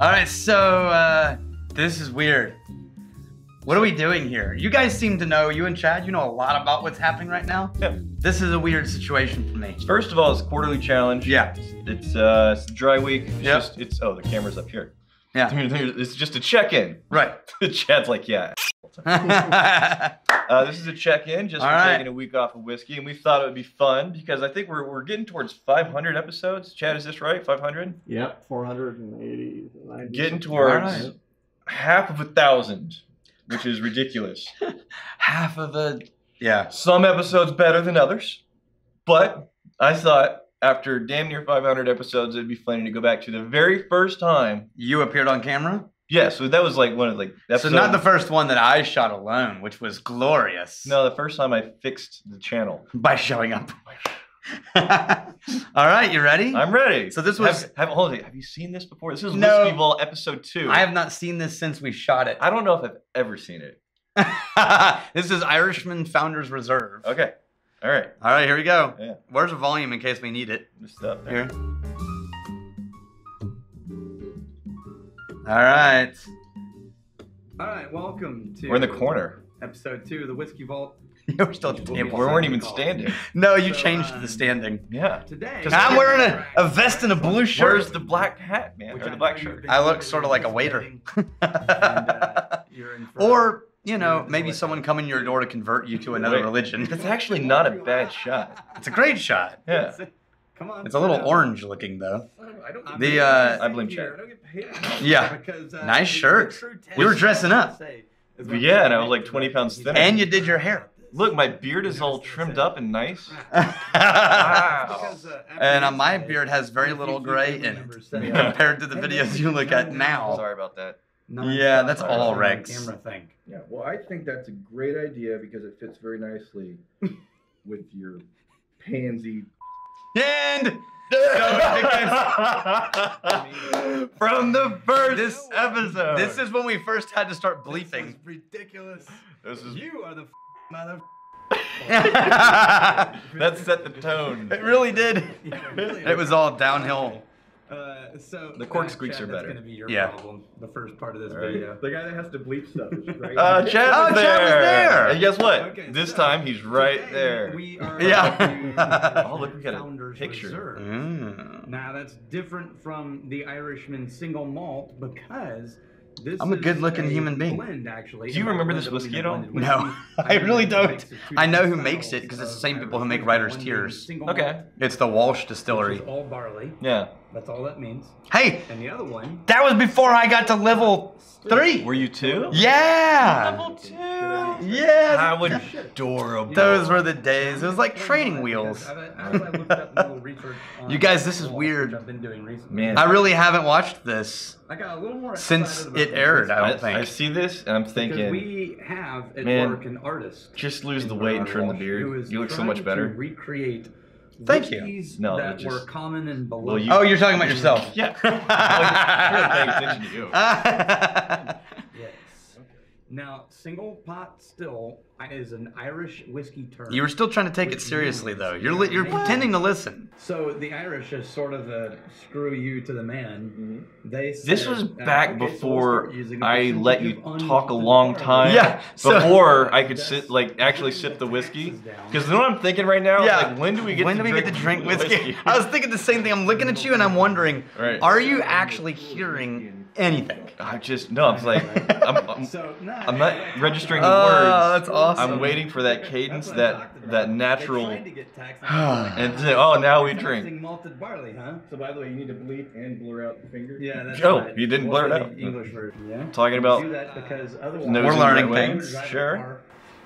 All right, so this is weird. What are we doing here? You guys seem to know, you and Chad, you know a lot about what's happening right now. Yeah. This is a weird situation for me. First of all, it's a quarterly challenge. Yeah. It's a dry week. Yep. Oh, the camera's up here. Yeah. It's just a check-in. Right. Chad's like, yeah. This is a check-in, just for taking a week off of whiskey, and we thought it would be fun because I think we're getting towards 500 episodes. Chad, is this right? 500? Yep, 480. Getting towards half of 1,000, which is ridiculous. Half of the, yeah. Some episodes better than others, but I thought after damn near 500 episodes, it'd be funny to go back to the very first time You appeared on camera? Yeah, so that was like one of So not the first one that I shot alone, which was glorious. No, the first time I fixed the channel. By showing up. All right, you ready? I'm ready. So this was... Hold on, have you seen this before? This is No. Whiskey Vault episode 2. I have not seen this since we shot it. I don't know if I've ever seen it. This is Irishman Founders Reserve. Okay. All right. All right, here we go. Yeah. Where's the volume in case we need it? Just up there. Here. All right. All right, welcome to... We're in the corner. Episode 2 of the Whiskey Vault. We're still at the We table. weren't even standing. No, you changed the standing. Yeah. Today... I'm wearing a vest and a blue shirt. Where's the black hat, man? Or the black shirt? I look sort of like a waiter. Or, you know, maybe someone coming to your door to convert you to another religion. That's actually not a bad shot. It's a great shot. Yeah. Come on. It's a little orange looking though. I blame Chad. Yeah. Nice shirt. You were dressing up. Yeah, and I was like 20 pounds thinner. And you did your hair. Look, my beard is all trimmed up and nice. Wow. And my beard has very little gray in it compared to the videos you look at now. Sorry about that. Yeah, that's all Rex. Camera thing. Yeah, well, I think that's a great idea because it fits very nicely with your pansy. And from the first episode. This is when we first had to start bleeping. Ridiculous. This is You are the mother. that set the tone. It really did. It was all downhill. So The corkscrews are Chad, better. That's gonna be your Yeah. problem. The first part of this Right. video. The guy that has to bleep stuff is right. Chad was there. Chad was there. And guess what? Okay, this so time he's right Today, there. We are Yeah. Oh, look, we got a Founders picture. Reserve. Mm. Now that's different from the Irishman single malt because this I'm a is good-looking human being. Blend, actually. Do you remember this whiskey at all? No, I really don't. I know who makes it because it's the same people who make Writer's Tears. Okay. It's the Walsh Distillery. All barley. Yeah. That's all that means. Hey, And the other one. that was before I got to level 3. Were you 2? Yeah. Level 2. Yes. How adorable. Those were the days. It was like training wheels. You guys, this is weird. I've been doing recently. Man. I really haven't watched this I got a little more since excited about it this aired, I don't I think. see this and I'm because thinking, we have at Man, work an artist. just lose the weight and trim the who beard. is You look so trying much to better. recreate Thank you. whiskeys No, that just- were common and beloved. Well, you- Oh, you're talking about yourself. Yeah. I'm paying attention to you. Yes. Now, single pot still is an Irish whiskey term. You were still trying to take it seriously, though. You're pretending to listen. So the Irish is sort of a screw you to the man. They said, This was back okay, so we'll before start using a I percentage let you of talk a unlisted long barley. time. Yeah, so- Before I could actually sip the whiskey. Because you know what I'm thinking right now? Yeah. Like, when do we get to drink whiskey? I was thinking the same thing. I'm looking at you and I'm wondering, Right. are you actually hearing anything? I just, no, I'm like, I'm not registering the Oh, words. that's awesome. I'm waiting for that cadence, that natural, and and then, oh, now we drink. malted barley, huh? So by the way, you need to bleep and blur out the finger. Yeah, that's Oh, right. you didn't blur it out. The English version, yeah. Talking about do that because otherwise nose We're in the learning right way. things. Sure.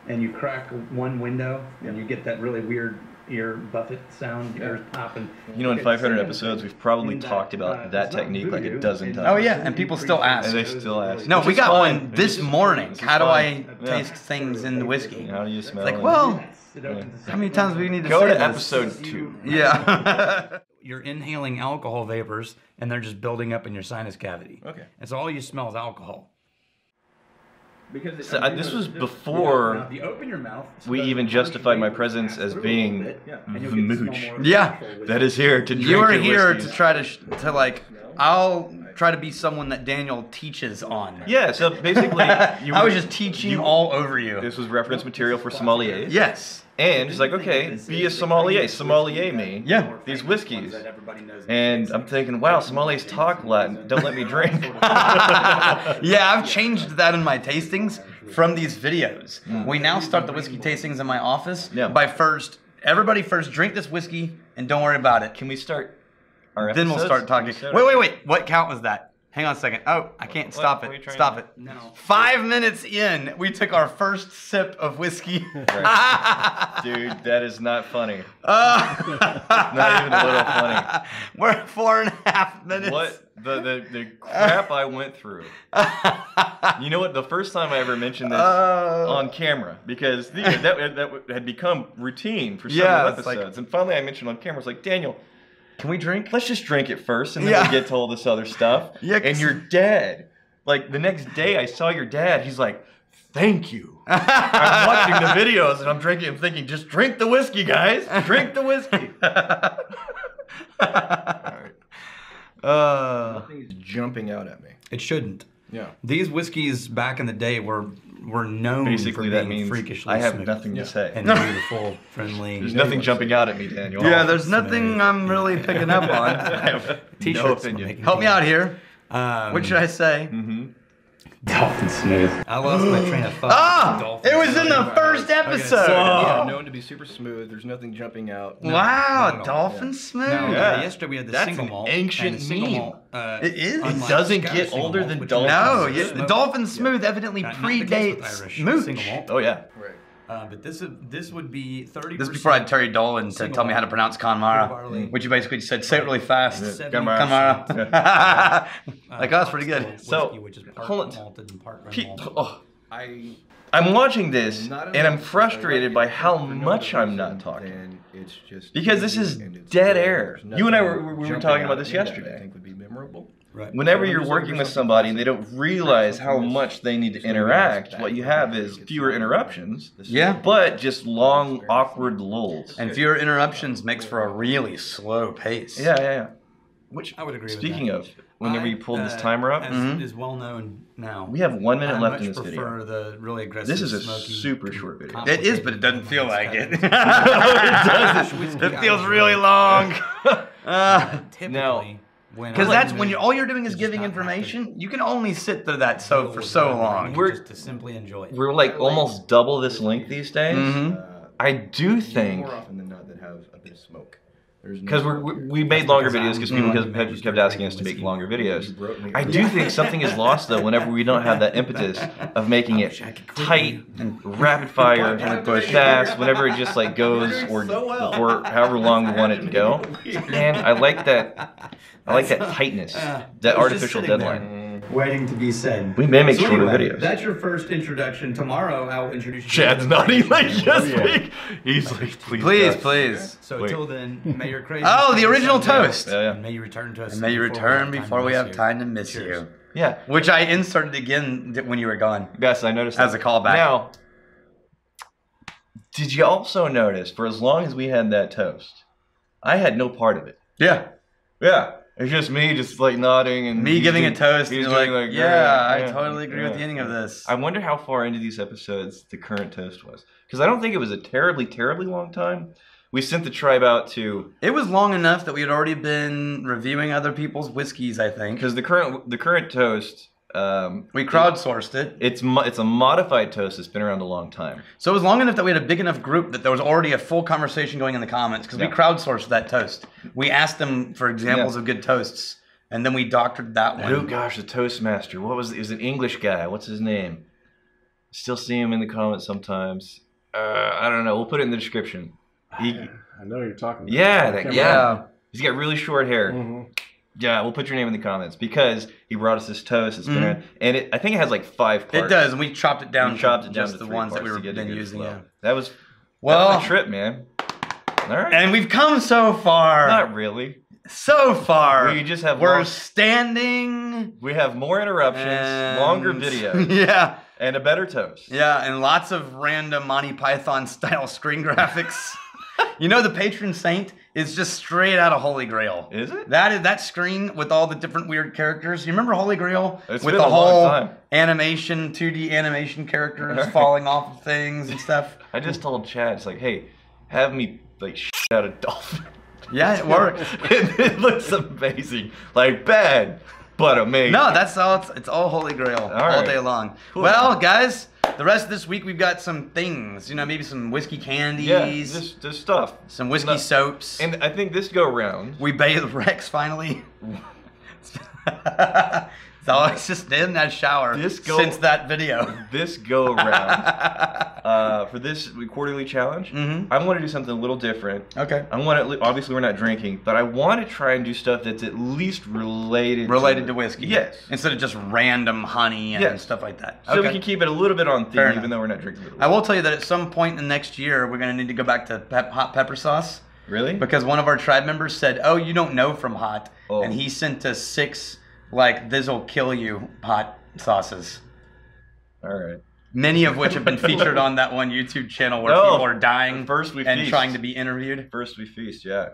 And you crack one window and you get that really weird ear buffet sound, ears popping. You know, in Okay, 500 so episodes, we've probably in that, talked about that it's not technique like a voodoo, dozen it's times. Oh, yeah, and people still ask. And they still ask. No, Which we is got fine. one this morning. Which is How do I fine. Yeah. taste things in the whiskey? How do you It's smell like, it? well, It opens the how many times do we need to Go say to this? episode 2. Yeah. You're inhaling alcohol vapors, and they're just building up in your sinus cavity. Okay. And so all you smell is alcohol. Because So, this was before Now, if you open your mouth, we even justified my presence as being the mooch. Yeah. That is here to drink You were your here whiskeys. to try to like I'll try to be someone that Daniel teaches on. Yeah, so basically, I was just teaching all over you. This was reference material for sommeliers. Yes. And he's like, okay, be a sommelier. Sommelier me. Yeah. These whiskeys. And I'm thinking, wow, sommeliers talk a lot and don't let me drink. Yeah, I've changed that in my tastings from these videos. We now start the whiskey tastings in my office by everybody first drink this whiskey and don't worry about it. Can we start our Then we'll episodes? start talking. Wait. What count was that? Hang on a second. Oh, I can't stop What are you it. trying Stop to- it. No. 5 minutes in, we took our first sip of whiskey. Dude, that is not funny. Not even a little funny. We're at 4.5 minutes. What the crap I went through. You know what? The first time I ever mentioned this on camera, because that had become routine for several episodes, and finally I mentioned on camera, it's like, Daniel, can we drink? let's just drink it first, and then we'll get to all this other stuff. Yeah, and your dad, like the next day I saw your dad, he's like, thank you. I'm watching the videos and I'm drinking and thinking, just drink the whiskey, guys. Drink the whiskey. Nothing's jumping out at me. It shouldn't. Yeah. These whiskeys back in the day were known Basically, for that being means freakishly I have smooth nothing to say. and beautiful, friendly. There's nothing jumping out at me, Daniel. Yeah, there's nothing I'm really picking up I on. have T-shirts no we're opinion. making. Help me out here. What should I say? Dolphin smooth. I lost my train of thought. It was in the first episode. Yeah, known to be super smooth. There's nothing jumping out. not Wow, at all. dolphin smooth. No, Yeah. yesterday we had the That's single an malt. ancient and the single meme. malt, It is. It unlike doesn't Scottish get single older malt, than which dolphin. is No, smooth. the dolphin smooth evidently Not the case with predates Irish mooch. single malt. Oh, yeah. Right. But this would be 30%. This is before I had Terry Dolan to single tell me how to malt, pronounce pure Conmara, barley, which you basically said, say it really fast. 70% Conmara. Like us, pretty pot good. still So, whiskey, which is part hold on. malted and part red malt. Oh, I'm I'm watching this not and I'm enough. frustrated by how much I'm not talking. Because this is dead air. You and I were talking about this yesterday. I think would be memorable. Right. Whenever you're working with somebody and they don't realize how much they need to interact, what you have is fewer interruptions, Yeah. but just long, awkward lulls. And fewer interruptions makes for a really slow pace. Yeah. Which, I would agree with speaking that. of, whenever you pulled this I, timer up, as is well known now. we have 1 minute I left in much this video. prefer the really aggressive, This is a smoky, super short video. It is, but it doesn't feel like it. It doesn't. It feels really long. Typically, Because that's when all you're doing is giving information. You can only sit through that for so long. just to simply enjoy it. We're like almost double this length these days. Mhm. I do think, more often than not that have a bit of smoke. because we made longer videos because people kept asking us to make longer videos. I do think something is lost though whenever we don't have that impetus of making it tight and rapid fire and fast. Whenever it just like goes or however long we want it to go. Man, I like that. I like that tightness, that artificial deadline. Waiting to be said. We may make So shorter anyway, videos. That's your first introduction. Tomorrow I'll introduce you. Chad's to the nodding like French yes, version. big. He's like, Please, God. please. So Wait. till then, may your crazy. Oh, the original toast. Yeah, And may you return to us. And may you return before we have time to miss Cheers. you. yeah. Which I inserted again when you were gone. Yes, I noticed As that. a callback. Now, did you also notice, for as long as we had that toast, I had no part of it. Yeah. Yeah. It's just me just like nodding and Me he's giving doing- a toast, and he's you're like, doing yeah, I yeah, totally agree with the yeah, ending of yeah. this. I wonder how far into these episodes the current toast was. Because I don't think it was a terribly, terribly long time. We sent the tribe out to... It was long enough that we had already been reviewing other people's whiskeys, I think. Because the current toast... We crowdsourced it. It's a modified toast that's been around a long time. So it was long enough that we had a big enough group that there was already a full conversation going in the comments because we crowdsourced that toast. We asked them for examples of good toasts, and then we doctored that one. Oh gosh, the Toastmaster. What was it? Was an English guy. What's his name? Still see him in the comments sometimes. I don't know. We'll put it in the description. I know you're talking about. Yeah, I that can't yeah. He's got really short hair. remember. Yeah, we'll put your name in the comments because he brought us this toast. It's been around, and I think it has like 5 parts. It does, and we chopped it down. We chopped it down just to the 3 ones that parts we to were get a been good using. flow. Yeah. That was Well, a trip, man. All right. and we've come so far. Not really. So far. We just have We're long- standing. We have more interruptions, and- longer videos, Yeah. and a better toast. Yeah, and lots of random Monty Python style screen graphics. You know, the patron saint is just straight out of Holy Grail. Is it? That screen with all the different weird characters. You remember Holy Grail? It's with been the a long whole time. animation, 2D animation characters falling off of things and stuff. I just told Chad, it's like, hey, have me like shit out a dolphin. Yeah, it worked. It looks amazing. Like bad, but amazing. No, that's all. It's all Holy Grail all day long. Cool. Well, guys, the rest of this week we've got some things. You know, maybe some whiskey candies. Yeah, just stuff. Some whiskey soaps. And I think this go round. We bathe Rex finally. It's always just in that shower since that video. This go around for this quarterly challenge, I want to do something a little different. Okay. I want to, obviously we're not drinking, but I want to try and do stuff that's at least related to whiskey. Yes. Instead of just random honey and stuff like that. So we can keep it a little bit on theme, even though we're not drinking it. I will tell you that at some point in the next year, we're going to need to go back to hot pepper sauce. Really? Because one of our tribe members said, "Oh, you don't know from hot," and he sent us 6 like this'll kill you hot sauces. All right. Many of which have been featured on that one YouTube channel where people are dying and trying to be interviewed. First we feast, yeah.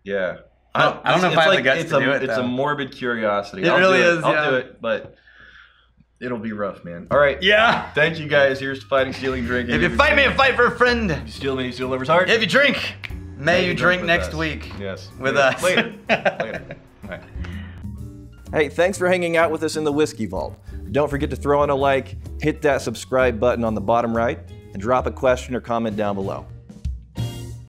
Yeah. I don't know if I have the guts to do it, It's a morbid curiosity. It really is, I'll do it, but it'll be rough, man. All right. Yeah. Thank you, guys. Here's to fighting, stealing, drinking. If you fight me, fight for a friend. If you steal me, you steal lover's heart. If you drink, may you drink next week. Yes. With us. Later. Later. All right. Hey, thanks for hanging out with us in the Whiskey Vault. Don't forget to throw in a like, hit that subscribe button on the bottom right, and drop a question or comment down below.